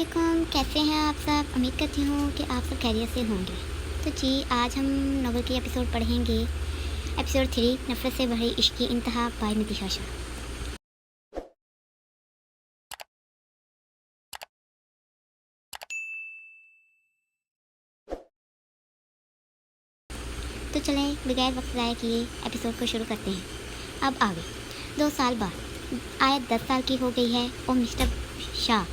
वालेकुम, कैसे हैं आप सब। उम्मीद करती हूँ कि आप सब खैरियत से होंगे। तो जी, आज हम नॉवल की एपिसोड पढ़ेंगे। एपिसोड 3, नफ़रत से भरे इश्क की इंतहा बाय नितिशा शाह। तो चलें बगैर वक्त ज़ाया किए एपिसोड को शुरू करते हैं। अब आगे 2 साल बाद आयत 10 साल की हो गई है और मिस्टर शाह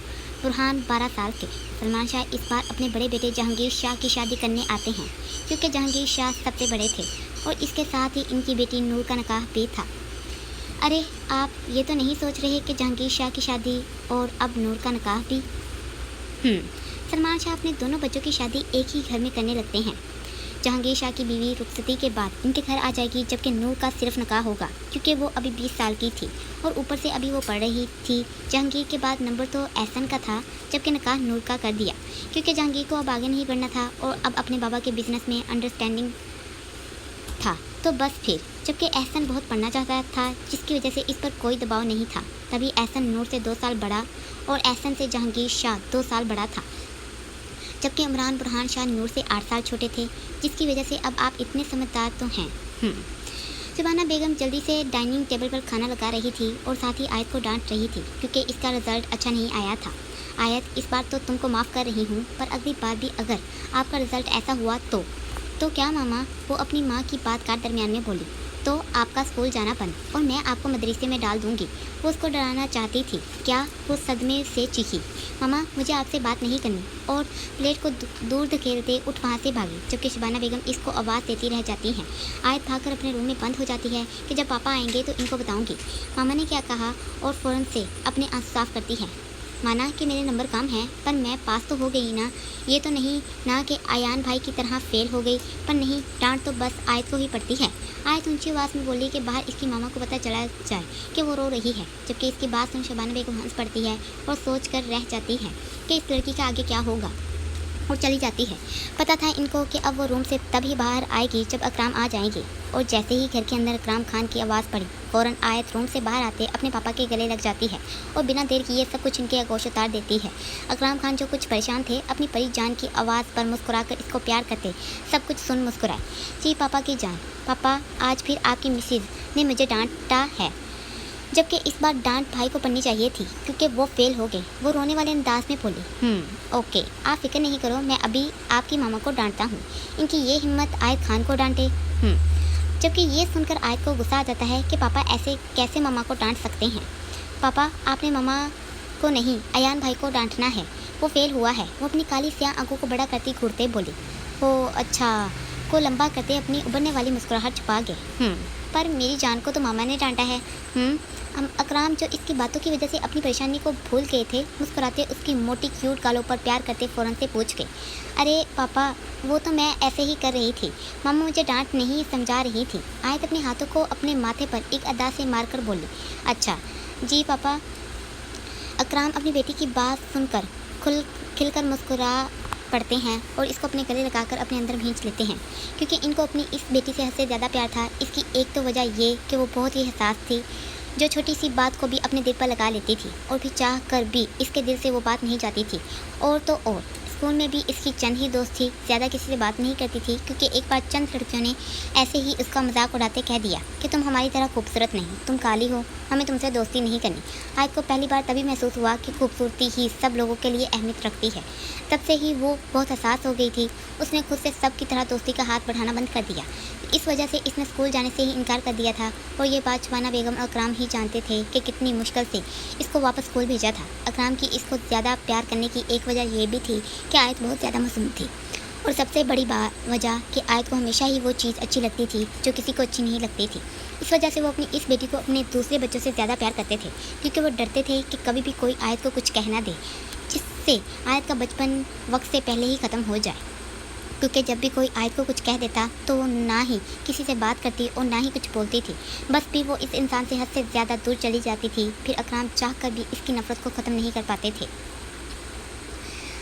बुरहान 12 साल के। सलमान शाह इस बार अपने बड़े बेटे जहांगीर शाह की शादी करने आते हैं, क्योंकि जहांगीर शाह सबसे बड़े थे और इसके साथ ही इनकी बेटी नूर का निकाह भी था। अरे, आप ये तो नहीं सोच रहे कि जहांगीर शाह की शादी और अब नूर का निकाह भी। सलमान शाह अपने दोनों बच्चों की शादी एक ही घर में करने लगते हैं। जहांगीर शाह की बीवी रुखसती के बाद इनके घर आ जाएगी, जबकि नूर का सिर्फ निकाह होगा, क्योंकि वो अभी 20 साल की थी और ऊपर से अभी वो पढ़ रही थी। जहांगीर के बाद नंबर तो एहसन का था, जबकि निकाह नूर का कर दिया, क्योंकि जहांगीर को अब आगे नहीं बढ़ना था और अब अपने बाबा के बिजनेस में अंडरस्टैंडिंग था। तो बस फिर, जबकि एहसन बहुत पढ़ना चाहता था, जिसकी वजह से इस पर कोई दबाव नहीं था। तभी एहसन नूर से 2 साल बड़ा और एहसन से जहांगीर शाह 2 साल बड़ा था, जबकि इमरान बुरहान शाह नूर से 8 साल छोटे थे, जिसकी वजह से अब आप इतने समझदार तो हैं। सुबाना बेगम जल्दी से डाइनिंग टेबल पर खाना लगा रही थी और साथ ही आयत को डांट रही थी, क्योंकि इसका रिज़ल्ट अच्छा नहीं आया था। आयत, इस बार तो तुमको माफ़ कर रही हूँ, पर अगली बार भी अगर आपका रिज़ल्ट ऐसा हुआ तो क्या मामा, वो अपनी माँ की बात काट दरमियान में बोली, तो आपका स्कूल जाना बंद और मैं आपको मदरसे में डाल दूँगी। वो उसको डराना चाहती थी क्या? वो सदमे से चीखी, मामा मुझे आपसे बात नहीं करनी, और प्लेट को दूर धकेलते उठ वहाँ से भागी, जबकि शबाना बेगम इसको आवाज़ देती रह जाती हैं। आयत भागकर अपने रूम में बंद हो जाती है कि जब पापा आएंगे तो इनको बताऊँगी मामा ने क्या कहा, और फ़ौरन से अपने आंसू साफ़ करती है। माना कि मेरे नंबर कम हैं, पर मैं पास तो हो गई ना। ये तो नहीं ना कि आयान भाई की तरह फेल हो गई, पर नहीं, डांट तो बस आयत को ही पड़ती है। आयत ऊंची आवाज़ में बोली कि बाहर इसकी मामा को पता चला जाए कि वो रो रही है, जबकि इसकी बात सुन शबाना बेगम हंस पड़ती है और सोच कर रह जाती है कि इस लड़की का आगे क्या होगा, और चली जाती है। पता था इनको कि अब वो रूम से तभी बाहर आएगी जब अकराम आ जाएंगे, और जैसे ही घर के अंदर अकराम खान की आवाज़ पड़ी, फ़ौरन आयत रूम से बाहर आते अपने पापा के गले लग जाती है और बिना देर किए सब कुछ इनके आगोश उतार देती है। अकराम खान जो कुछ परेशान थे, अपनी परी जान की आवाज़ पर मुस्कुराकर इसको प्यार करते सब कुछ सुन मुस्कुराए। जी पापा की जान, पापा आज फिर आपकी मिसेज ने मुझे डांटा है, जबकि इस बार डांट भाई को पड़नी चाहिए थी, क्योंकि वो फेल हो गए। वो रोने वाले अंदाज में बोली, ओके, आप फिक्र नहीं करो, मैं अभी आपकी मामा को डांटता हूँ। इनकी ये हिम्मत आयत खान को डांटे। जबकि ये सुनकर आयत को गुस्सा आ जाता है कि पापा ऐसे कैसे मामा को डांट सकते हैं। पापा, आपने मामा को नहीं, अयान भाई को डांटना है, वो फेल हुआ है। वो अपनी काली स्याह आंखों को बड़ा करती घूरते बोली। ओ अच्छा, को लंबा करते अपनी उभरने वाली मुस्कुराहट छुपा गए। पर मेरी जान को तो मामा ने डांटा है। अकराम, जो इसकी बातों की वजह से अपनी परेशानी को भूल गए थे, मुस्कुराते उसकी मोटी क्यूट गालों पर प्यार करते फ़ौरन से पूछ गए, अरे पापा, वो तो मैं ऐसे ही कर रही थी, मामा मुझे डांट नहीं समझा रही थी। आयत अपने हाथों को अपने माथे पर एक अदा से मारकर बोली, अच्छा जी पापा। अकराम अपनी बेटी की बात सुनकर खिलकर मुस्कुरा पड़ते हैं और इसको अपने गले लगाकर अपने अंदर भींच लेते हैं, क्योंकि इनको अपनी इस बेटी से हद से ज़्यादा प्यार था। इसकी एक तो वजह ये कि वो बहुत ही हसास थी, जो छोटी सी बात को भी अपने दिल पर लगा लेती थी, और भी चाह कर भी इसके दिल से वो बात नहीं जाती थी। और तो और स्कूल में भी इसकी चंद ही दोस्त थी, ज़्यादा किसी से बात नहीं करती थी, क्योंकि एक बार चंद लड़कियों ने ऐसे ही उसका मजाक उड़ाते कह दिया कि तुम हमारी तरह खूबसूरत नहीं, तुम काली हो, हमें तुमसे दोस्ती नहीं करनी। आयत को पहली बार तभी महसूस हुआ कि खूबसूरती ही सब लोगों के लिए अहमियत रखती है। तब से ही वो बहुत हसास हो गई थी। उसने खुद से सब की तरह दोस्ती का हाथ बढ़ाना बंद कर दिया। इस वजह से इसने स्कूल जाने से ही इनकार कर दिया था, और ये बात शबाना बेगम और अकराम ही जानते थे कि कितनी मुश्किल से इसको वापस स्कूल भेजा था। अकराम की इसको ज़्यादा प्यार करने की एक वजह ये भी थी कि आयत बहुत ज़्यादा मासूम थी, और सबसे बड़ी वजह कि आयत को हमेशा ही वो चीज़ अच्छी लगती थी जो किसी को अच्छी नहीं लगती थी। इस वजह से वो अपनी इस बेटी को अपने दूसरे बच्चों से ज़्यादा प्यार करते थे, क्योंकि वो डरते थे कि कभी भी कोई आयत को कुछ कहना दे, जिससे आयत का बचपन वक्त से पहले ही ख़त्म हो जाए। क्योंकि जब भी कोई आयत को कुछ कह देता तो वो ना ही किसी से बात करती और ना ही कुछ बोलती थी, बस भी वो इस इंसान से हद से ज़्यादा दूर चली जाती थी। फिर अकराम चाह कर भी इसकी नफ़रत को ख़त्म नहीं कर पाते थे।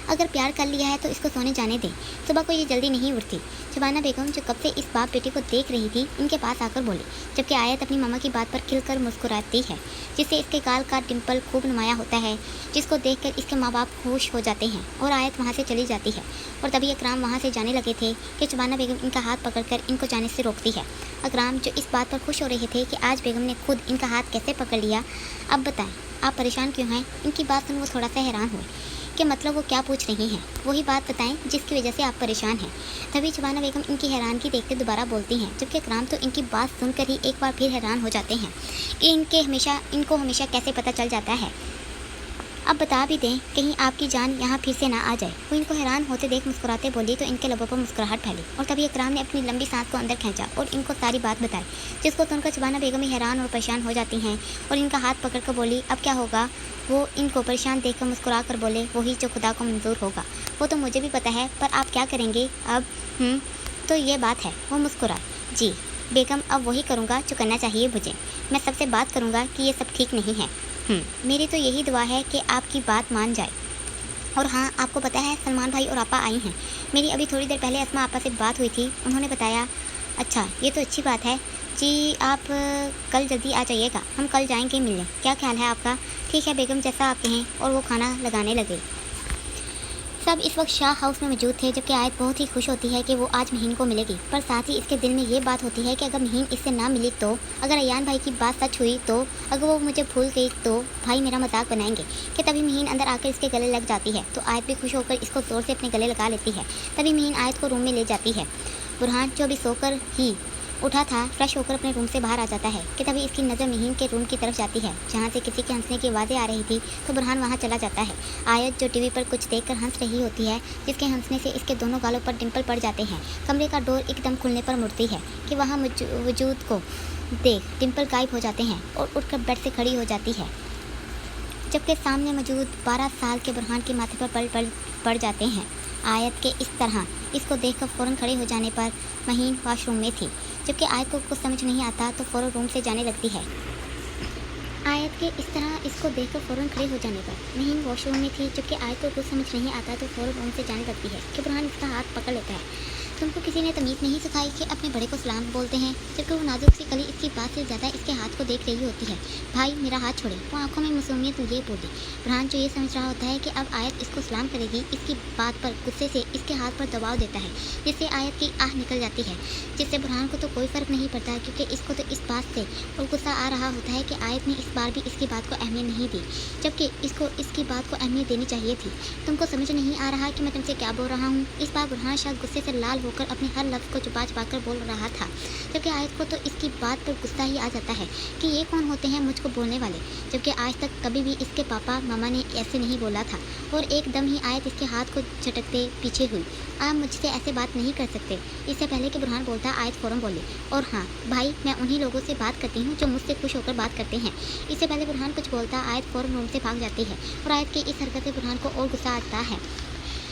अगर प्यार कर लिया है तो इसको सोने जाने दें। सुबह को ये जल्दी नहीं उठती। शबाना बेगम जो कब से इस बाप बेटी को देख रही थी इनके पास आकर बोली, जबकि आयत अपनी मामा की बात पर खिलकर मुस्कुराती है, जिससे इसके गाल का डिम्पल खूब नुमाया होता है, जिसको देखकर इसके माँ बाप खुश हो जाते हैं और आयत वहाँ से चली जाती है। और तभी अकराम वहाँ से जाने लगे थे कि शबाना बेगम इनका हाथ पकड़कर इनको जाने से रोकती है। अकराम जो इस बात पर खुश हो रहे थे कि आज बेगम ने खुद इनका हाथ कैसे पकड़ लिया। अब बताएं आप परेशान क्यों हैं? इनकी बात सुन वो थोड़ा सा हैरान हुए कि मतलब वो क्या पूछ रही हैं। वही बात बताएं जिसकी वजह से आप परेशान हैं। तभी शबाना बेगम इनकी हैरानगी देखते दोबारा बोलती हैं, जबकि अकराम तो इनकी बात सुनकर ही एक बार फिर हैरान हो जाते हैं कि इनको हमेशा कैसे पता चल जाता है। अब बता भी दें कहीं आपकी जान यहाँ फिर से ना आ जाए। वो इनको हैरान होते देख मुस्कुराते बोली तो इनके लबों पर मुस्कुराहट फैली और तभी अकराम ने अपनी लंबी सांस को अंदर खींचा और इनको सारी बात बताई, जिसको सुनकर शबाना बेगम ही हैरान और परेशान हो जाती हैं और इनका हाथ पकड़कर बोली अब क्या होगा। वो इनको परेशान देखकर मुस्कुरा कर बोले वही जो खुदा को मंजूर होगा। वो तो मुझे भी पता है, पर आप क्या करेंगे अब? तो ये बात है। वो मुस्कुराए। जी बेगम, अब वही करूँगा जो करना चाहिए मुझे। मैं सबसे बात करूँगा कि ये सब ठीक नहीं है। मेरी तो यही दुआ है कि आपकी बात मान जाए। और हाँ, आपको पता है सलमान भाई और आपा आई हैं। मेरी अभी थोड़ी देर पहले अस्मा आपा से बात हुई थी, उन्होंने बताया। अच्छा, ये तो अच्छी बात है जी। आप कल जल्दी आ जाइएगा, हम कल जाएंगे मिलने। क्या ख्याल है आपका? ठीक है बेगम, जैसा आप कहें। और वो खाना लगाने लगे। सब इस वक्त शाह हाउस में मौजूद थे, जबकि आयत बहुत ही खुश होती है कि वो आज महीन को मिलेगी, पर साथ ही इसके दिल में ये बात होती है कि अगर महीन इससे ना मिली तो, अगर अयान भाई की बात सच हुई तो, अगर वो मुझे भूल गई तो भाई मेरा मजाक बनाएंगे। कि तभी महीन अंदर आकर इसके गले लग जाती है तो आयत भी खुश होकर इसको जोर से अपने गले लगा लेती है। तभी महीन आयत को रूम में ले जाती है। बुरहान जो अभी सोकर ही उठा था फ्रेश होकर अपने रूम से बाहर आ जाता है कि तभी इसकी नज़र महीन के रूम की तरफ जाती है, जहाँ से किसी के हंसने की आवाज़ें आ रही थी। तो बुरहान वहाँ चला जाता है। आयत जो टीवी पर कुछ देखकर हंस रही होती है, जिसके हंसने से इसके दोनों गालों पर डिम्पल पड़ जाते हैं। कमरे का डोर एकदम खुलने पर मुड़ती है कि वहाँ वजूद को देख डिम्पल गायब हो जाते हैं और उठकर बेड से खड़ी हो जाती है, जबकि सामने मौजूद 12 साल के बुरहान के माथे पर पड़ जाते हैं। आयत के इस तरह इसको देखकर फ़ौरन खड़े हो जाने पर महीन वॉशरूम में थी, जबकि आयत को कुछ समझ नहीं आता तो फ़ौरन रूम से जाने लगती है। आयत के इस तरह इसको देखकर फ़ौरन खड़े हो जाने पर महीन वॉशरूम में थी, जबकि आयत को कुछ समझ नहीं आता तो फ़ौरन रूम से जाने लगती है कि बुरहान इसका हाथ पकड़ लेता है। तुमको किसी ने तमीज़ नहीं सिखाई कि अपने बड़े को सलाम बोलते हैं? जबकि वो नाजुक सी कली इसकी बात से ज़्यादा इसके हाथ को देख रही होती है। भाई मेरा हाथ छोड़े। वो आंखों में मासूमियत लिए बोली। बुरहान जो ये समझ रहा होता है कि अब आयत इसको सलाम करेगी, इसकी बात पर गुस्से से इसके हाथ पर दबाव देता है, जिससे आयत की आह निकल जाती है, जिससे बुरहान को तो कोई फ़र्क नहीं पड़ता, क्योंकि इसको तो इस बात से और गुस्सा आ रहा होता है कि आयत ने इस बार भी इसकी बात को अहमियत नहीं दी, जबकि इसको इसकी बात को अहमियत देनी चाहिए थी। तुमको समझ नहीं आ रहा कि मैं तुमसे क्या बोल रहा हूँ? इस बार बुरहान शायद गुस्से से लाल होकर अपने हर लफ्ज़ को छुपा कर बोल रहा था, जबकि आयत को तो इसकी बात पर गुस्सा ही आ जाता है कि ये कौन होते हैं मुझको बोलने वाले, जबकि आज तक कभी भी इसके पापा मामा ने ऐसे नहीं बोला था। और एकदम ही आयत इसके हाथ को झटकते पीछे हुई। आप मुझसे ऐसे बात नहीं कर सकते। इससे पहले कि बुरहान बोलता आयत फ़ौरन बोली, और हाँ भाई, मैं उन्हीं लोगों से बात करती हूँ जो मुझसे खुश होकर बात करते हैं। इससे पहले बुरहान कुछ बोलता आयत फ़ौरन रूम से भाग जाती है और आयत की इस हरकत से बुरहान को और गुस्सा आता है।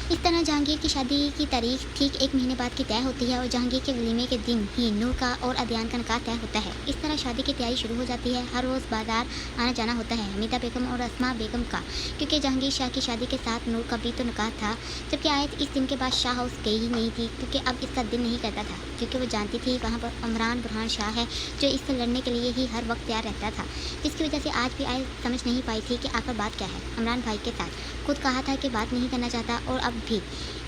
इस तरह जहांगीर की शादी की तारीख ठीक 1 महीने बाद की तय होती है और जहांगीर के वलीमे के दिन ही नूर का और अदयान का निकाह तय होता है। इस तरह शादी की तैयारी शुरू हो जाती है। हर रोज़ बाजार आना जाना होता है हमीदा बेगम और अस्मा बेगम का, क्योंकि जहांगीर शाह की शादी के साथ नूर का भी तो निकाह था। जबकि आयत इस दिन के बाद शाह हाउस गई ही नहीं थी, क्योंकि अब इसका दिल नहीं करता था, क्योंकि वो जानती थी वहाँ पर इमरान बुरहान शाह है जो इससे लड़ने के लिए ही हर वक्त तैयार रहता था, जिसकी वजह से आज भी आयत समझ नहीं पाई थी कि आखिर बात क्या है। इमरान भाई के साथ खुद कहा था कि बात नहीं करना चाहता और अब भी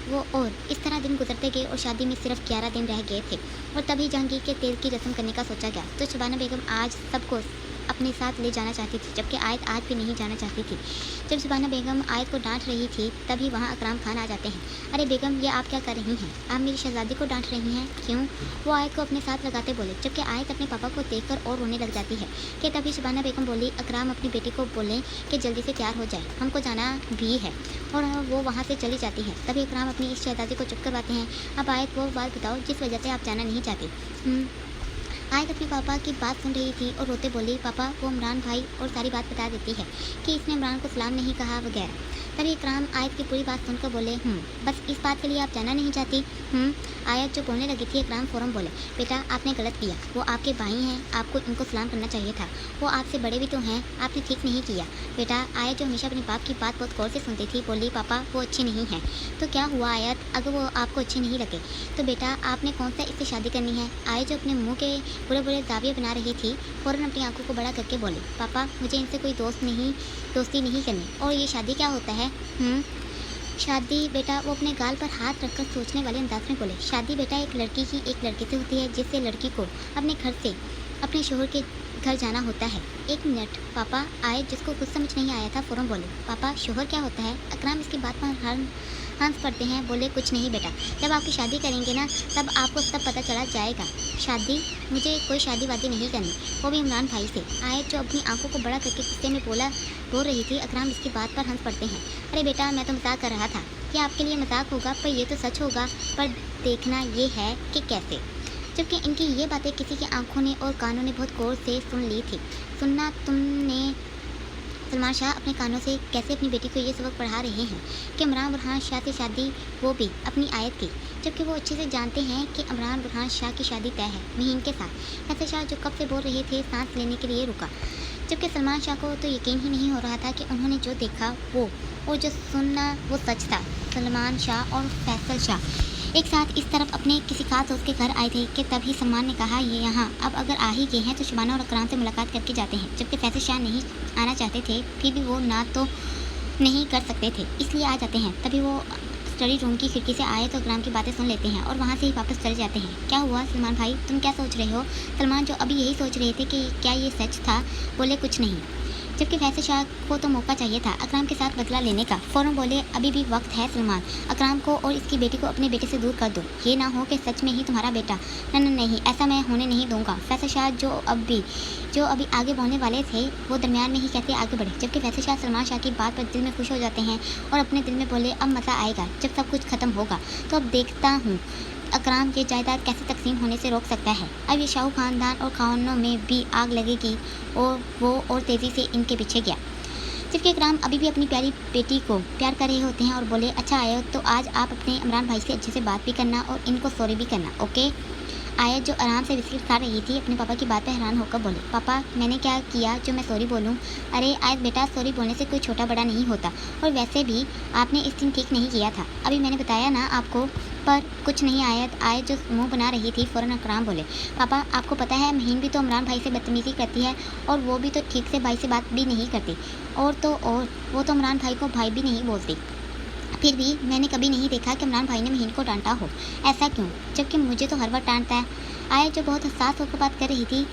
वो, और इस तरह दिन गुजरते गए और शादी में सिर्फ 11 दिन रह गए थे। और तभी जहांगीर के तेल की रस्म करने का सोचा गया, तो शबाना बेगम आज सबको अपने साथ ले जाना चाहती थी, जबकि आयत आज भी नहीं जाना चाहती थी। जब शबाना बेगम आयत को डांट रही थी तभी वहाँ अकराम खान आ जाते हैं। अरे बेगम, ये आप क्या कर रही हैं? आप मेरी शहजादी को डांट रही हैं? क्यों? वो आयत को अपने साथ लगाते बोले, जबकि आयत अपने पापा को देखकर और रोने लग जाती है। कि तभी शबाना बेगम बोली, अकराम अपनी बेटी को बोलें कि जल्दी से तैयार हो जाए, हमको जाना भी है। और वो वहाँ से चली जाती है। तभी अकराम अपनी इस शहजादी को चुप करवाते हैं। अब आयत वो बात बताओ जिस वजह से आप जाना नहीं चाहती। आयत अपने पापा की बात सुन रही थी और रोते बोली, पापा वो इमरान भाई, और सारी बात बता देती है कि इसने इमरान को सलाम नहीं कहा वगैरह। तभी इकराम आयत की पूरी बात सुनकर बोले बस इस बात के लिए आप जाना नहीं चाहती? आयत जो बोलने लगी थी, इकराम फ़ौरन बोले, बेटा आपने गलत किया, वो आपके भाई हैं, आपको इनको सलाम करना चाहिए था, वो आपसे बड़े भी तो हैं, आपने ठीक नहीं किया। बेटा आयत जो हमेशा अपने बाप की बात बहुत गौर से सुनती थी, बोली, पापा वो अच्छे नहीं हैं। तो क्या हुआ आयत, अगर वो आपको अच्छे नहीं लगे तो बेटा आपने कौन सा इससे शादी करनी है? आयत जो अपने मुँह के बुरे बुरे दावे बना रही थी, फ़ौरन अपनी आंखों को बड़ा करके बोली, पापा मुझे इनसे कोई दोस्ती नहीं करनी। और ये शादी क्या होता है? शादी बेटा, वो अपने गाल पर हाथ रखकर सोचने वाले अंदाज में बोले, शादी बेटा एक लड़की की एक लड़के से होती है, जिससे लड़की को अपने घर से अपने शोहर के घर जाना होता है। एक मिनट पापा, आयत जिसको कुछ समझ नहीं आया था फ़ौरन बोले, पापा शोहर क्या होता है? इकराम इसकी बात पर हंस पड़ते हैं, बोले, कुछ नहीं बेटा, जब आपकी शादी करेंगे ना तब आपको सब पता चला जाएगा। शादी? मुझे कोई शादी वादी नहीं करनी, वो भी इमरान भाई से। आयत जो अपनी आंखों को बड़ा करके गुस्से में बोल रही थी, इकराम इसकी बात पर हंस पड़ते हैं, अरे बेटा मैं तो मजाक कर रहा था। ये आपके लिए मजाक होगा पर ये तो सच होगा, पर देखना ये है कि कैसे। जबकि इनकी ये बातें किसी की आंखों ने और कानों ने बहुत गौर से सुन ली थी। सुनना तुमने सलमान शाह अपने कानों से कैसे अपनी बेटी को ये सबक पढ़ा रहे हैं कि इमरान बुरहान शाह से शादी, वो भी अपनी आयत की, जबकि वो अच्छे से जानते हैं कि इमरान बुरहान शाह की शादी तय है महीन के साथ। ऐसे शाह जो कब से बोल रहे थे सांस लेने के लिए रुका, जबकि सलमान शाह को तो यकीन ही नहीं हो रहा था कि उन्होंने जो देखा वो जो सुनना वो सच था। सलमान शाह और फैसल शाह एक साथ इस तरफ अपने किसी खास दोस्त के घर आए थे कि तभी सलमान ने कहा, ये यहाँ अब अगर आ ही गए हैं तो शबाना और इकराम से मुलाकात करके जाते हैं। जबकि फैसल शाह नहीं आना चाहते थे, फिर भी वो ना तो नहीं कर सकते थे, इसलिए आ जाते हैं। तभी वो स्टडी रूम की खिड़की से आए तो इकराम की बातें सुन लेते हैं और वहाँ से ही वापस चले जाते हैं। क्या हुआ सलमान भाई, तुम क्या सोच रहे हो? सलमान जो अभी यही सोच रहे थे कि क्या ये सच था, बोले, कुछ नहीं। जबकि फैसल शाह को तो मौका चाहिए था इकराम के साथ बदला लेने का। फ़ौरन बोले, अभी भी वक्त है सलमान, इकराम को और इसकी बेटी को अपने बेटे से दूर कर दो, ये ना हो कि सच में ही तुम्हारा बेटा। नहीं, ऐसा मैं होने नहीं दूंगा। फैसल शाह जो अभी आगे बोलने वाले थे, वो दरमियान में ही कैसे आगे बढ़े। जबकि फैसल शाह सलमान शाह की बात पर दिल में खुश हो जाते हैं और अपने दिल में बोले, अब मज़ा आएगा जब सब कुछ ख़त्म होगा, तो अब देखता हूँ इकराम ये जायदाद कैसे तकसीम होने से रोक सकता है। अब ये शाहू ख़ानदान और खानों में भी आग लगेगी। और वो और तेज़ी से इनके पीछे गया। जबकि इकराम अभी भी अपनी प्यारी बेटी को प्यार कर रहे होते हैं और बोले, अच्छा आयो तो आज आप अपने इमरान भाई से अच्छे से बात भी करना और इनको सॉरी भी करना, ओके? आयत जो आराम से बिस्किट खा रही थी, अपने पापा की बात पर हैरान होकर बोले, पापा मैंने क्या किया जो मैं सॉरी बोलूं? अरे आयत बेटा, सॉरी बोलने से कोई छोटा बड़ा नहीं होता, और वैसे भी आपने इस दिन ठीक नहीं किया था, अभी मैंने बताया ना आपको। पर कुछ नहीं आयत जो मुंह बना रही थी, फ़ौरन इकराम बोले, पापा आपको पता है महीन भी तो इमरान भाई से बदतमीज़ी करती है, और वो भी तो ठीक से भाई से बात भी नहीं करती, और वो तो इमरान भाई को भाई भी नहीं बोलती। फिर भी मैंने कभी नहीं देखा कि इमरान भाई ने महीन को डांटा हो। ऐसा क्यों, जबकि मुझे तो हर बार डांटता है। आयत जो बहुत हसास होकर बात कर रही थी,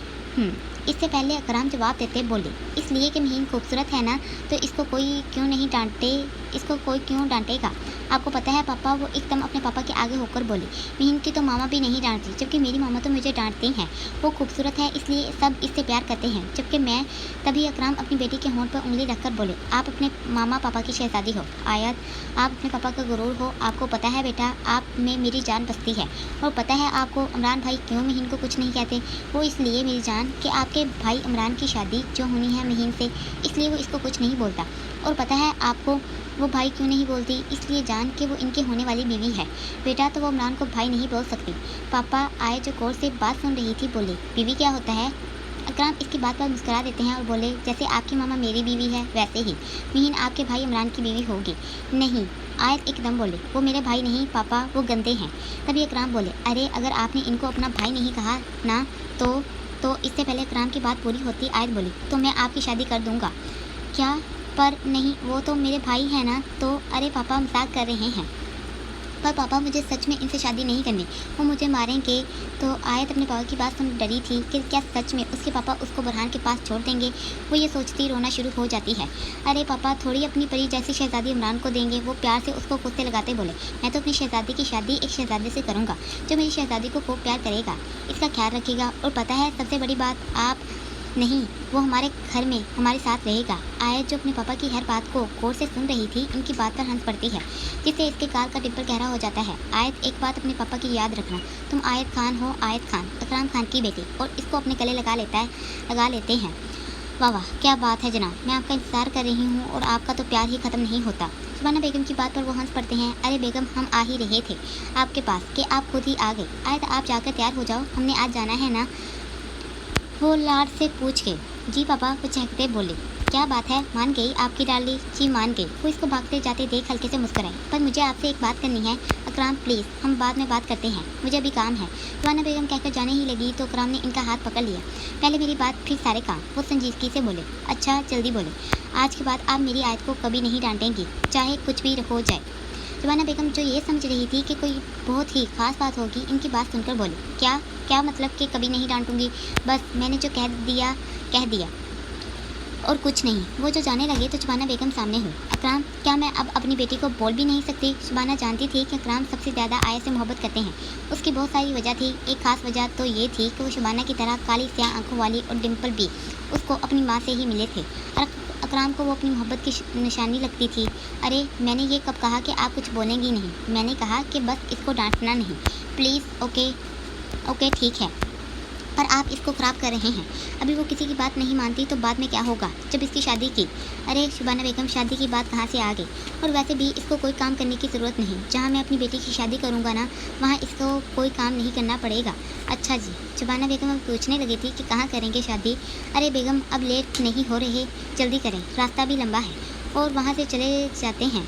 इससे पहले इकराम जवाब देते बोले, इसलिए कि महीन खूबसूरत है ना, तो इसको कोई क्यों डांटेगा? आपको पता है पापा, वो एकदम अपने पापा के आगे होकर बोली, महीन की तो मामा भी नहीं डांटती, जबकि मेरी मामा तो मुझे डांटती हैं। वो खूबसूरत है इसलिए सब इससे प्यार करते हैं, जबकि मैं। तभी इकराम अपनी बेटी के होंठ पर उंगली रखकर बोले, आप अपने मामा पापा की शहजादी हो आयत, आप अपने पापा का गुरूर हो। आपको पता है बेटा, आप में मेरी जान बसती है, और पता है आपको इमरान भाई क्यों महीन को कुछ नहीं कहते? वो इसलिए मेरी जान कि आपके भाई इमरान की शादी जो होनी है महीन से, इसलिए वो इसको कुछ नहीं बोलता। और पता है आपको वो भाई क्यों नहीं बोलती? इसलिए जान कि वो इनकी होने वाली बीवी है। बेटा तो वो इमरान को भाई नहीं बोल सकती। पापा आए जो गौर से बात सुन रही थी, बोले, बीवी क्या होता है? इकराम इसकी बात पर मुस्कुरा देते हैं और बोले, जैसे आपकी मामा मेरी बीवी है वैसे ही महीन आपके भाई इमरान की बीवी होगी। नहीं, आयत एकदम बोले, वो मेरे भाई नहीं पापा, वो गंदे हैं। तभी इकराम बोले, अरे अगर आपने इनको अपना भाई नहीं कहा ना तो इससे पहले इकराम की बात पूरी होती आयत बोली, तो मैं आपकी शादी कर दूंगा। क्या? पर नहीं, वो तो मेरे भाई हैं ना। तो अरे पापा मजाक कर रहे हैं, पर पापा मुझे सच में इनसे शादी नहीं करनी, वो मुझे मारेंगे। तो आयत अपने पापा की बात सुन डरी थी कि क्या सच में उसके पापा उसको बुरहान के पास छोड़ देंगे। वो ये सोचती रोना शुरू हो जाती है। अरे पापा थोड़ी अपनी परी जैसी शहजादी इमरान को देंगे। वो प्यार से उसको खुद से लगाते बोले, मैं तो अपनी शहजादी की शादी एक शहजादे से करूँगा जो मेरी शहजादी को खूब प्यार करेगा, इसका ख्याल रखेगा, और पता है सबसे बड़ी बात, आप नहीं, वो हमारे घर में हमारे साथ रहेगा। आयत जो अपने पापा की हर बात को गौर से सुन रही थी, इनकी बात पर हंस पड़ती है, जिससे इसके गाल का टिप्पल गहरा हो जाता है। आयत एक बात अपने पापा की याद रखना, तुम आयत खान हो, आयत खान इकराम खान की बेटी, और इसको अपने गले लगा लेते हैं। वाह वाह, क्या बात है जनाब, मैं आपका इंतज़ार कर रही हूँ और आपका तो प्यार ही ख़त्म नहीं होता। सुबाना बेगम की बात पर वो हंस पड़ते हैं। अरे बेगम, हम आ ही रहे थे आपके पास कि आप खुद ही आ गए। आए तो आप जाकर तैयार हो जाओ, हमने आज जाना है ना, वो लाड से पूछ के। जी पापा, वो चहकते बोले। क्या बात है, मान गई आपकी डाली? जी मान गई। वो इसको भागते जाते देख हल्के से मुस्कुराई। पर मुझे आपसे एक बात करनी है अकराम, प्लीज़, हम बाद में बात करते हैं, मुझे अभी काम है। सुबाना बेगम कहकर जाने ही लगी तो अकराम ने इनका हाथ पकड़ लिया। पहले मेरी बात, फिर सारे काम, वो संजीदगी से बोले। अच्छा जल्दी बोले, आज के बाद आप मेरी आयत को कभी नहीं डांटेंगी, चाहे कुछ भी हो जाए। सुबाना बेगम जो ये समझ रही थी कि कोई बहुत ही खास बात होगी, इनकी बात सुनकर बोली। क्या क्या मतलब कि कभी नहीं डांटूंगी? बस मैंने जो कह दिया और कुछ नहीं। वो जो जाने लगे तो सुबाना बेगम सामने हुई। अकराम, क्या मैं अब अपनी बेटी को बोल भी नहीं सकती? सुबाना जानती थी कि अकराम सबसे ज़्यादा आयत से मोहब्बत करते हैं। उसकी बहुत सारी वजह थी। एक खास वजह तो ये थी कि वो सुबाना की तरह काली स्याह आंखों वाली और डिम्पल भी उसको अपनी माँ से ही मिले थे और अकराम को वो अपनी मोहब्बत की निशानी लगती थी। अरे मैंने ये कब कहा कि आप कुछ बोलेंगी नहीं? मैंने कहा कि बस इसको डांटना नहीं, प्लीज़। ओके ठीक है, पर आप इसको ख़राब कर रहे हैं। अभी वो किसी की बात नहीं मानती तो बाद में क्या होगा जब इसकी शादी की? अरे सुबाना बेगम, शादी की बात कहाँ से आ गई? और वैसे भी इसको कोई काम करने की ज़रूरत नहीं। जहाँ मैं अपनी बेटी की शादी करूँगा ना, वहाँ इसको कोई काम नहीं करना पड़ेगा। अच्छा जी। सुबाना बेगम अब पूछने लगी थी कि कहाँ करेंगे शादी? अरे बेगम, अब लेट नहीं हो रहे, जल्दी करें, रास्ता भी लंबा है। और वहाँ से चले जाते हैं।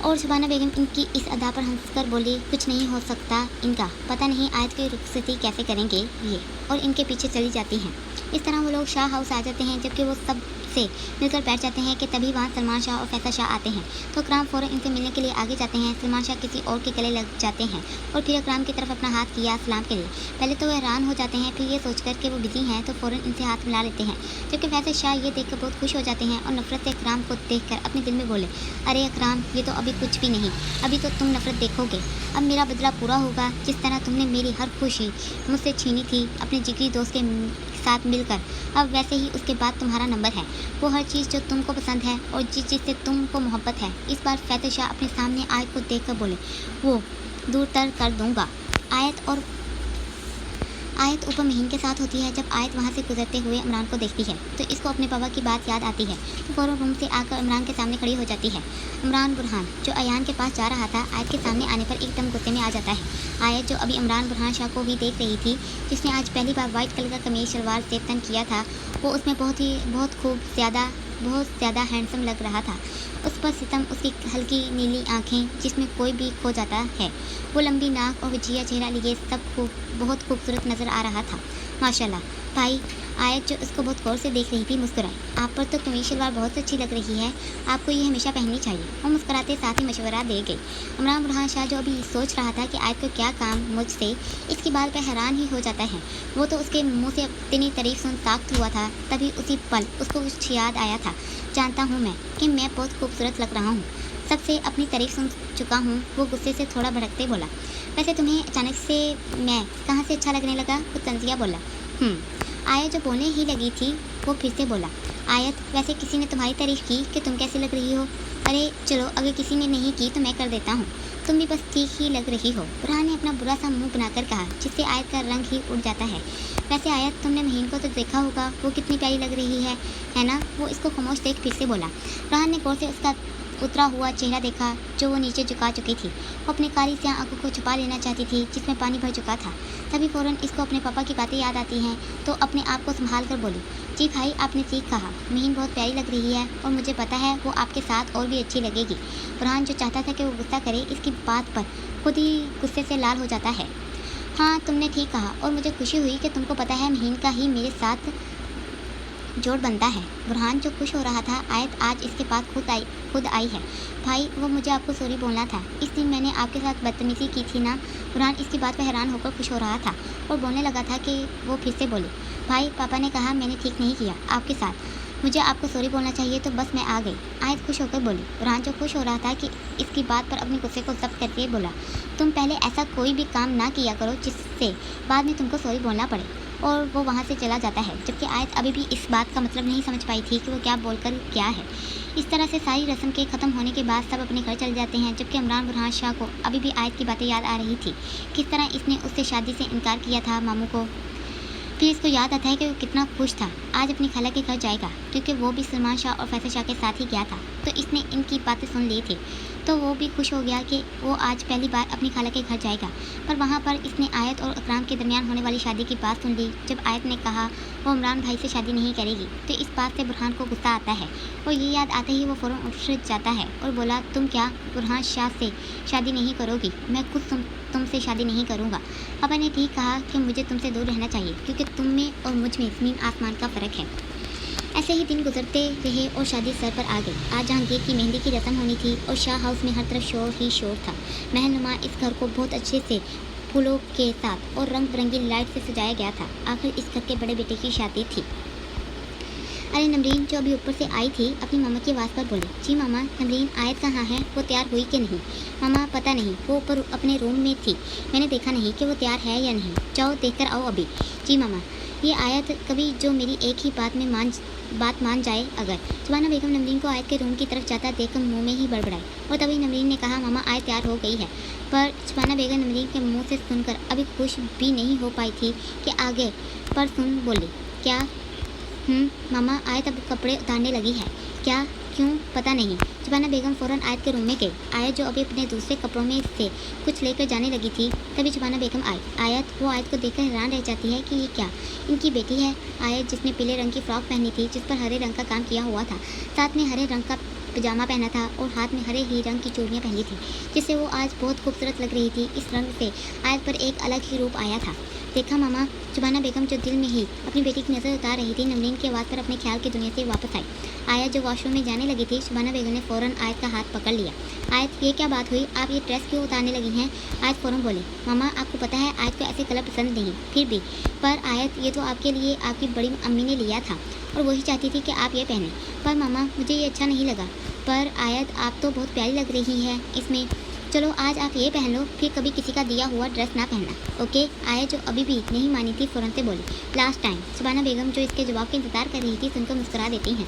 और सुबाना बेगम इनकी इस अदा पर हंसकर बोली, कुछ नहीं हो सकता इनका, पता नहीं आयत की रुखसती कैसे करेंगे ये। और इनके पीछे चली जाती हैं। इस तरह वो लोग शाह हाउस आ जाते हैं। जबकि वो सब से मिलकर बैठ जाते हैं कि तभी वहाँ सलमान शाह और फैसल शाह आते हैं। तो अकराम फ़ौरन इनसे मिलने के लिए आगे जाते हैं। सलमान शाह किसी और के गले लग जाते हैं और फिर अकराम की तरफ अपना हाथ किया सलाम के लिए। पहले तो वो हैरान हो जाते हैं, फिर ये सोचकर कि वो बिजी हैं तो फ़ौरन इनसे हाथ मिला लेते हैं। जबकि फैसल शाह ये देखकर बहुत खुश हो जाते हैं और नफरत से अकराम को देखकर अपने दिल में बोले, अरे अकराम, ये तो अभी कुछ भी नहीं, अभी तो तुम नफरत देखोगे। अब मेरा बदला पूरा होगा। जिस तरह तुमने मेरी हर खुशी मुझसे छीनी थी अपने जिगरी दोस्त के साथ मिलकर, अब वैसे ही उसके बाद तुम्हारा नंबर है। वो हर चीज़ जो तुमको पसंद है और जिस चीज़ से तुमको मोहब्बत है। इस बार फैसल शाह अपने सामने आयत को देखकर बोले, वो दूर तर कर दूंगा। आयत ऊपर महीन के साथ होती है। जब आयत वहाँ से गुजरते हुए इमरान को देखती है तो इसको अपने पापा की बात याद आती है। तो फ़ौरन रूम से आकर इमरान के सामने खड़ी हो जाती है। इमरान बुरहान जो अयान के पास जा रहा था, आयत के सामने आने पर एकदम गुस्से में आ जाता है। आयत जो अभी इमरान बुरहान शाह को ही देख रही थी, जिसने आज पहली बार वाइट कलर का कमीज शलवार से तन किया था, वो उसमें बहुत ज़्यादा हैंडसम लग रहा था। उस पर सितम, उसकी हल्की नीली आँखें जिसमें कोई भी खो जाता है, वो लंबी नाक और वजीया चेहरा लिए सब बहुत खूबसूरत नज़र आ रहा था। माशाल्लाह। भाई, आयत जो उसको बहुत गौर से देख रही थी मुस्कुराई। आप पर तो कमीज शलवार बहुत अच्छी लग रही है, आपको ये हमेशा पहननी चाहिए। वो मुस्कुराते साथ ही मशवरा दे गई। इमरान बुरहान शाह जो अभी सोच रहा था कि आयत को क्या काम मुझसे, इसकी बात पर हैरान ही हो जाता है। वो तो उसके मुँह से इतनी तारीफ सुन साख्त हुआ था। तभी उसी पल उसको कुछ याद आया था। जानता हूँ मैं कि मैं बहुत खूबसूरत लग रहा हूँ, सबसे अपनी तारीफ सुन चुका हूँ। वो गुस्से से थोड़ा भड़कते बोला, वैसे तुम्हें अचानक से मैं कहाँ से अच्छा लगने लगा? वो तंजिया बोला। आयत जो बोलने ही लगी थी वो फिर से बोला, आयत, वैसे किसी ने तुम्हारी तारीफ़ की कि तुम कैसी लग रही हो? अरे चलो, अगर किसी ने नहीं की तो मैं कर देता हूँ, तुम भी बस ठीक ही लग रही हो। बुरहान ने अपना बुरा सा मुंह बनाकर कहा, जिससे आयत का रंग ही उड़ जाता है। वैसे आयत, तुमने महीन को तो देखा होगा, वो कितनी प्यारी लग रही है ना? वो इसको खामोश देख फिर से बोला। बुरहान ने गौर से उसका उतरा हुआ चेहरा देखा जो वो नीचे झुका चुकी थी। वो अपनी काली स्याह आंखों को छुपा लेना चाहती थी जिसमें पानी भर चुका था। तभी फ़ौरन इसको अपने पापा की बातें याद आती हैं तो अपने आप को संभाल कर बोली, जी भाई, आपने ठीक कहा, महीन बहुत प्यारी लग रही है और मुझे पता है वो आपके साथ और भी अच्छी लगेगी। बुरहान जो चाहता था कि वो गुस्सा करे, इसकी बात पर खुद ही गुस्से से लाल हो जाता है। हाँ, तुमने ठीक कहा और मुझे खुशी हुई कि तुमको पता है महीन का ही मेरे साथ जोड़ बनता है। बुरहान जो खुश हो रहा था, आयत आज इसके पास खुद आई है। भाई, वो मुझे आपको सॉरी बोलना था, इस दिन मैंने आपके साथ बदतमीज़ी की थी ना? बुरहान इसकी बात पर हैरान होकर खुश हो रहा था और बोलने लगा था कि वो फिर से बोले, भाई, पापा ने कहा मैंने ठीक नहीं किया आपके साथ, मुझे आपको सॉरी बोलना चाहिए तो बस मैं आ गई। आयत खुश होकर बोली। बुरहान जो खुश हो रहा था कि इसकी बात पर अपने गुस्से को जब्त करके बोला, तुम पहले ऐसा कोई भी काम ना किया करो जिससे बाद में तुमको सॉरी बोलना पड़े। और वो वहाँ से चला जाता है। जबकि आयत अभी भी इस बात का मतलब नहीं समझ पाई थी कि वो क्या बोलकर क्या है। इस तरह से सारी रस्म के ख़त्म होने के बाद सब अपने घर चले जाते हैं। जबकि इमरान बुरहान शाह को अभी भी आयत की बातें याद आ रही थी, किस तरह इसने उससे शादी से इनकार किया था मामू को। फिर इसको याद आता है कि वो कितना खुश था आज अपनी खाला के घर जाएगा, क्योंकि वो भी सलमान शाह और फैसल शाह के साथ ही गया था। तो इसने इनकी बातें सुन ली थी, तो वो भी खुश हो गया कि वो आज पहली बार अपनी खाला के घर जाएगा। पर वहाँ पर इसने आयत और अकराम के दरमियान होने वाली शादी की बात सुन ली। जब आयत ने कहा वो इमरान भाई से शादी नहीं करेगी, तो इस बात से बुरहान को गुस्सा आता है और ये याद आते ही वो फ़ौरन उठ जाता है और बोला, तुम क्या बुरहान शाह से शादी नहीं करोगी? मैं खुद तुमसे शादी नहीं करूँगा। पापा ने ठीक कहा कि मुझे तुमसे दूर रहना चाहिए, क्योंकि तुम में और मुझ में ज़मीन आसमान का फ़र्क है। ऐसे ही दिन गुजरते रहे और शादी सर पर आ गई। आज जहांगीर की मेहंदी की रस्म होनी थी और शाह हाउस में हर तरफ शोर ही शोर था। महलनुमा इस घर को बहुत अच्छे से फूलों के साथ और रंग बिरंगी लाइट से सजाया गया था। आखिर इस घर के बड़े बेटे की शादी थी। अरे नमरीन, जो अभी ऊपर से आई थी, अपनी मामा की आवाज़ पर बोली, जी मामा, नमरीन आयत कहाँ है? वो तैयार हुई कि नहीं? मामा, पता नहीं, वो ऊपर अपने रूम में थी, मैंने देखा नहीं कि वो तैयार है या नहीं। जाओ देख कर आओ अभी। जी मामा। ये आयत कभी जो मेरी एक ही बात मान जाए अगर। सुबाना बेगम नमरीन को आयत के रूम की तरफ जाता देखकर मुंह में ही बड़बड़ाई और तभी नमरीन ने कहा, मामा आयत तैयार हो गई है। पर सुबाना बेगम नमरीन के मुंह से सुनकर अभी खुश भी नहीं हो पाई थी कि आगे पर सुन बोली, क्या? मामा, आयत अब कपड़े उतारने लगी है। क्या? क्यों? पता नहीं। सुबाना बेगम फ़ौरन आयत के रूम में गई। आयत जो अभी अपने दूसरे कपड़ों में से कुछ लेकर जाने लगी थी, तभी सुबाना बेगम आई। वो आयत को देखकर हैरान रह जाती है कि ये क्या इनकी बेटी है। आयत जिसने पीले रंग की फ्रॉक पहनी थी, जिस पर हरे रंग का काम किया हुआ था, साथ में हरे रंग का पजामा पहना था और हाथ में हरे ही रंग की चूड़ियाँ पहनी थी, जिससे वो आज बहुत खूबसूरत लग रही थी। इस रंग से आयत पर एक अलग ही रूप आया था। देखा मामा, सुबाना बेगम जो दिल में ही अपनी बेटी की नज़र उतार रही थी, नमरीन की आवाज़ पर अपने ख्याल की दुनिया से वापस आई। आयत जो वॉशरूम में जाने लगी थी, सुबाना बेगम ने फ़ौरन आयत का हाथ पकड़ लिया। आयत, ये क्या बात हुई? आप ये ड्रेस क्यों उतारने लगी हैं? आयत फ़ौरन बोली, मामा आपको पता है आयत को ऐसे कलर पसंद नहीं, फिर भी। पर आयत, ये तो आपके लिए आपकी बड़ी अम्मी ने लिया था और वही चाहती थी कि आप ये पहने। पर मामा, मुझे ये अच्छा नहीं लगा। पर आयत, आप तो बहुत प्यारी लग रही है इसमें। चलो आज आप ये पहन लो, फिर कभी किसी का दिया हुआ ड्रेस ना पहनना, ओके? आयत जो अभी भी नहीं मानी थी, फ़ौरन से बोली, लास्ट टाइम। सुबाना बेगम जो इसके जवाब का इंतज़ार कर रही थी, सुनकर मुस्कुरा देती हैं।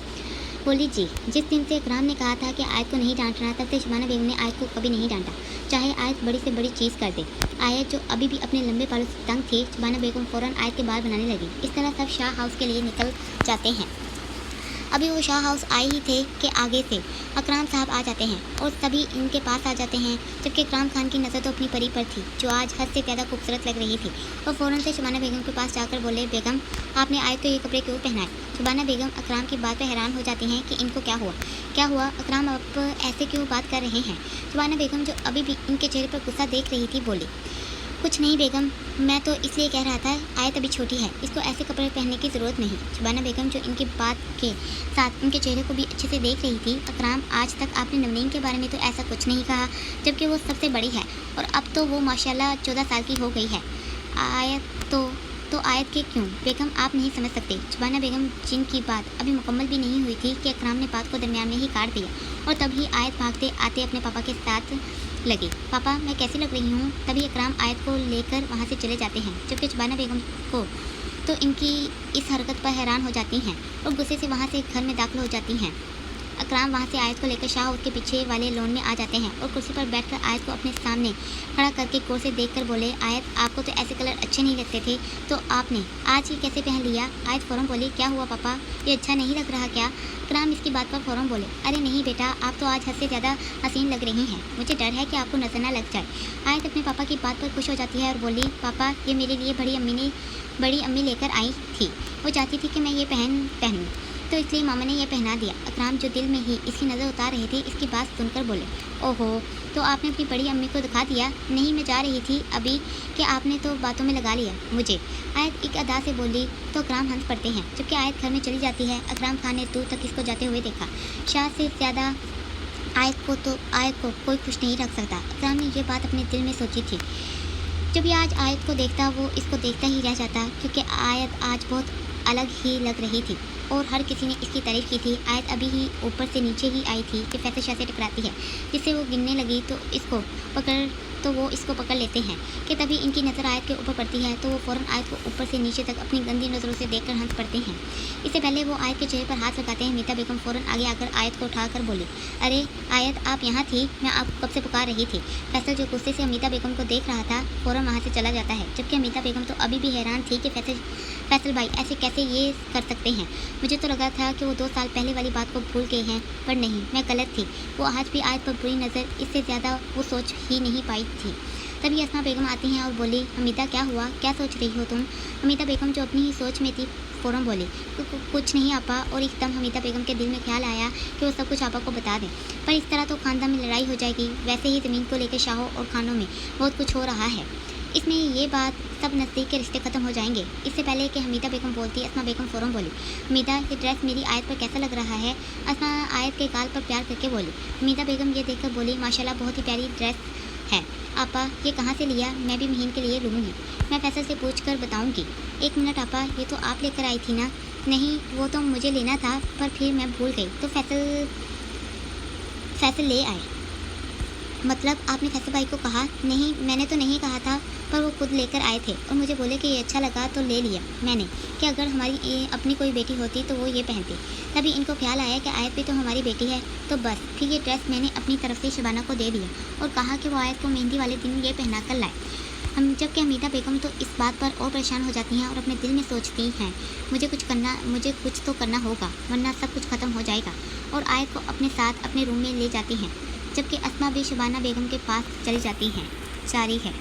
बोली, जी। जिस दिन से इकराम ने कहा था कि आयत को नहीं डांटना, तब से सुबाना बेगम ने आयत को कभी नहीं डांटा, चाहे आयत बड़ी से बड़ी चीज़ कर दे। आयत जो अभी भी अपने लंबे बालों से तंग थी, सुबाना बेगम फ़ौरन आयत के बाल बनाने लगी। इस तरह सब शाह हाउस के लिए निकल जाते हैं। अभी वो शाह हाउस आए ही थे कि आगे से अकराम साहब आ जाते हैं और सभी इनके पास आ जाते हैं, जबकि इकराम खान की नज़र तो अपनी परी पर थी, जो आज हद से ज़्यादा खूबसूरत लग रही थी। और फ़ौरन से सुबाना बेगम के पास जाकर बोले, बेगम आपने आयत को ये कपड़े क्यों पहनाए? सुबाना बेगम अकराम की बात पर हैरान हो जाती हैं कि इनको क्या हुआ अकराम, आप ऐसे क्यों बात कर रहे हैं? सुबाना बेगम जो अभी भी इनके चेहरे पर गुस्सा देख रही थी, बोली, कुछ नहीं बेगम, मैं तो इसलिए कह रहा था, आयत अभी छोटी है, इसको ऐसे कपड़े पहनने की ज़रूरत नहीं। सुबाना बेगम जो इनकी बात के साथ उनके चेहरे को भी अच्छे से देख रही थी, अकराम आज तक आपने नवनीन के बारे में तो ऐसा कुछ नहीं कहा, जबकि वो सबसे बड़ी है और अब तो वो माशाल्लाह 14 साल की हो गई है। आयत तो आयत के क्यों? बेगम आप नहीं समझ सकते। सुबाना बेगम जिनकी बात अभी मुकम्मल भी नहीं हुई थी कि अकराम ने बात को दरमियान में ही काट दिया और तभी आयत भागते आते अपने पापा के साथ लगी। पापा मैं कैसी लग रही हूँ? तभी अकराम आयत को लेकर वहाँ से चले जाते हैं, जबकि सुबाना बेगम को तो इनकी इस हरकत पर हैरान हो जाती हैं और गुस्से से वहाँ से घर में दाखिल हो जाती हैं। अकराम वहाँ से आयत को लेकर शाह उसके पीछे वाले लॉन में आ जाते हैं और कुर्सी पर बैठकर आयत को अपने सामने खड़ा करके गौर से देखकर बोले, आयत आपको तो ऐसे कलर अच्छे नहीं लगते थे, तो आपने आज ये कैसे पहन लिया? आयत फ़ौरन बोली, क्या हुआ पापा, ये अच्छा नहीं लग रहा क्या? अकराम इसकी बात पर फ़ौरन बोले, अरे नहीं बेटा, आप तो आज हद से ज़्यादा हसीन लग रही हैं, मुझे डर है कि आपको नजर ना लग जाए। आयत अपने पापा की बात पर खुश हो जाती है और बोली, पापा ये मेरे लिए बड़ी अम्मी लेकर आई थी, वो चाहती थी कि मैं ये पहनूँ, तो इसलिए मामा ने यह पहना दिया। अकराम जो दिल में ही इसकी नज़र उतार रहे थे, इसकी बात सुनकर बोले, ओहो, तो आपने अपनी बड़ी अम्मी को दिखा दिया? नहीं, मैं जा रही थी अभी कि आपने तो बातों में लगा लिया मुझे। आयत एक अदा से बोली तो अकराम हंस पड़ते हैं, जबकि आयत घर में चली जाती है। अकराम खान ने दूर तक इसको जाते हुए देखा। शाह से ज़्यादा आयत को कोई खुश नहीं रख सकता। अकराम ने यह बात अपने दिल में सोची थी। जब ये आज आयत को देखता, वो इसको देखता ही रह जाता, क्योंकि आयत आज बहुत अलग ही लग रही थी और हर किसी ने इसकी तारीफ़ की थी। आयत अभी ही ऊपर से नीचे ही आई थी कि फैसल शाह से टकराती है, जिससे वो गिरने लगी तो तो वो इसको पकड़ लेते हैं कि तभी इनकी नज़र आयत के ऊपर पड़ती है, तो वो फ़ौरन आयत को ऊपर से नीचे तक अपनी गंदी नज़रों से देखकर हंस पड़ते हैं। इससे पहले वो आयत के चेहरे पर हाथ लगाते हैं, मीता बेगम फ़ौरन आगे आकर आयत को उठाकर बोली, अरे आयत, आप यहाँ थी, मैं आपको कब से पुकार रही थी। फैसल जो गुस्से से अमीता बेगम को देख रहा था फ़ौरन वहाँ से चला जाता है, जबकि अमीता बेगम तो अभी भी हैरान थी कि फैसल भाई ऐसे कैसे ये कर सकते हैं। मुझे तो लगा था कि वो 2 साल पहले वाली बात को भूल गए हैं, पर नहीं, मैं गलत थी। वो आज भी आयत पर बुरी नज़र, इससे ज़्यादा वो सोच ही नहीं पाई थी। तभी अस्मा बेगम आती हैं और बोली, अमीता क्या हुआ, क्या सोच रही हो तुम। अमीता बेगम जो अपनी ही सोच में थी फ़ौरन बोली, कुछ नहीं आपा। और एकदम अमीता बेगम के दिल में ख्याल आया कि वो सब कुछ आपा को बता दें, पर इस तरह तो खानदान में लड़ाई हो जाएगी। वैसे ही ज़मीन को लेकर शाहों और खानों में बहुत कुछ हो रहा है, इसमें ये बात सब नज़दीक के रिश्ते ख़त्म हो जाएंगे। इससे पहले कि हमीदा बेगम बोलती, अस्मा बेगम फ़ौरन बोली, हमीदा ये ड्रेस मेरी आयत पर कैसा लग रहा है। अस्मा आयत के गाल पर प्यार करके बोली। हमीदा बेगम ये देखकर बोली, माशाल्लाह बहुत ही प्यारी ड्रेस है आपा, ये कहाँ से लिया। मैं भी महीन के लिए लूँगी, मैं फैसल से पूछ कर बताऊँगी। 1 मिनट आपा, ये तो आप लेकर आई थी ना। नहीं, वो तो मुझे लेना था, पर फिर मैं भूल गई तो फैसल ले आए। मतलब आपने फैसल भाई को कहा। नहीं, मैंने तो नहीं कहा था, पर वो खुद लेकर आए थे और मुझे बोले कि ये अच्छा लगा तो ले लिया मैंने, कि अगर हमारी अपनी कोई बेटी होती तो वो ये पहनती। तभी इनको ख्याल आया कि आयत भी तो हमारी बेटी है, तो बस फिर ये ड्रेस मैंने अपनी तरफ से शबाना को दे दिया और कहा कि वो आयत को मेहंदी वाले दिन ये पहना कर लाए। जबकि हमीदा बेगम तो इस बात पर और परेशान हो जाती हैं और अपने दिल में सोचती हैं, मुझे कुछ तो करना होगा, वरना सब कुछ ख़त्म हो जाएगा। और आयत को अपने साथ अपने रूम में ले जाती हैं, जबकि अस्मा भी शबाना बेगम के पास चली जाती हैं। जारी है।